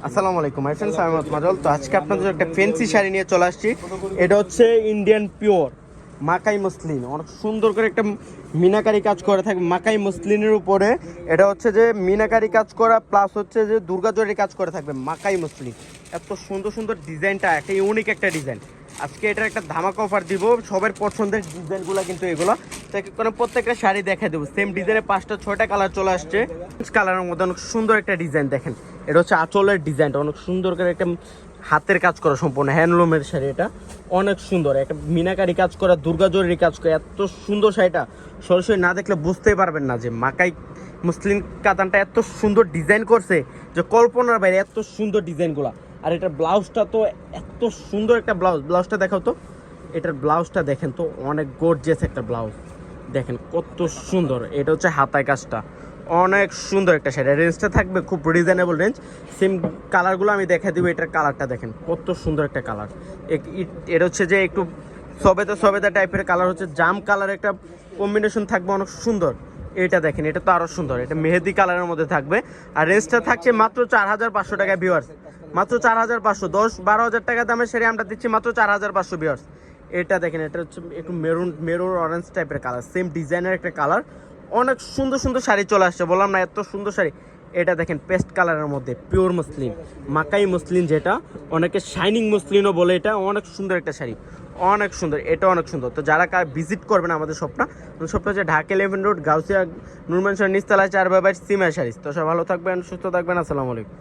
আসসালামু আলাইকুম my friends, আমি মোহাম্মদ মাজল। তো আজকে আপনাদের একটা ফ্যান্সি শাড়ি নিয়ে চলে আসছি। এটা হচ্ছে ইন্ডিয়ান পিওর মাকাই মসলিন, অনেক সুন্দর করে একটা মিনাকারি কাজ করা থাকবে মাকাই মসলিনের উপরে। এটা হচ্ছে যে মিনাকারি কাজ করা প্লাস হচ্ছে যে দুর্গাজরি কাজ করে থাকবে মাকাই মসলিন। এত সুন্দর সুন্দর ডিজাইনটা, একটা ইউনিক একটা ডিজাইন। আজকে এটার একটা ধামাকা অফার দিব, সবার পছন্দের ডিজাইনগুলো কিন্তু এগুলো। করে প্রত্যেকটা শাড়ি দেখা দেবো সেম ডিজাইনের 5টা 6টা কালার চলে আসছে। কালারের মধ্যে অনেক সুন্দর একটা ডিজাইন দেখেন। এটা হচ্ছে আঁচলের ডিজাইনটা অনেক সুন্দর করে একটা হাতের কাজ করা, সম্পূর্ণ হ্যান্ডলুমের শাড়ি। এটা অনেক সুন্দর একটা মিনাকারি কাজ করা, দুর্গাজরির কাজ করা। এত সুন্দর শাড়িটা সরাসরি না দেখলে বুঝতেই পারবেন না যে মাকাই মুসলিম কাতানটা এত সুন্দর ডিজাইন করছে যে কল্পনার বাইরে, এত সুন্দর ডিজাইনগুলো। আর এটার ব্লাউজটা তো এত সুন্দর একটা ব্লাউজটা দেখাও তো। এটার ব্লাউজটা দেখেন তো, অনেক গর্জিয়াস একটা ব্লাউজ দেখেন কত সুন্দর। এটা হচ্ছে হাতায় কাজটা, অনেক সুন্দর একটা শাড়ি। রেঞ্জটা থাকবে খুব রিজনেবল রেঞ্জ। সেম কালারগুলো আমি দেখা দিব। এটার কালারটা দেখেন কত সুন্দর একটা কালার। এটা হচ্ছে যে একটু সবেদা টাইপের কালার, হচ্ছে জাম কালার একটা কম্বিনেশন থাকবে, অনেক সুন্দর। এটা দেখেন, এটা তো আরও সুন্দর, এটা মেহেদি কালারের মধ্যে থাকবে। আর রেঞ্জটা থাকছে মাত্র 4500 টাকা ভিউয়ার্স, মাত্র 4500। 10-12 হাজার টাকা দামের শাড়ি আমরা দিচ্ছি মাত্র 4500 ভিউয়ার্স। এটা দেখেন, এটা হচ্ছে একটু মেরুন অরেঞ্জ টাইপের কালার, সেম ডিজাইনের একটা কালার। অনেক সুন্দর সুন্দর শাড়ি চলে আসছে, বললাম না এত সুন্দর শাড়ি। এটা দেখেন পেস্ট কালারের মধ্যে পিওর মসলিন, মাকাই মসলিন, যেটা অনেকে শাইনিং মসলিনও বলে। এটা অনেক সুন্দর একটা শাড়ি, অনেক সুন্দর, এটা অনেক সুন্দর। তো যারা ভিজিট করবেন আমাদের শপটা হচ্ছে ঢাকা 11 রোড, গাউসিয়া নুরমান শাহ নিচতলায় 4/5 সিমা শাড়ি। তো সব ভালো থাকবেন, সুস্থ থাকবেন, আসসালামু আলাইকুম।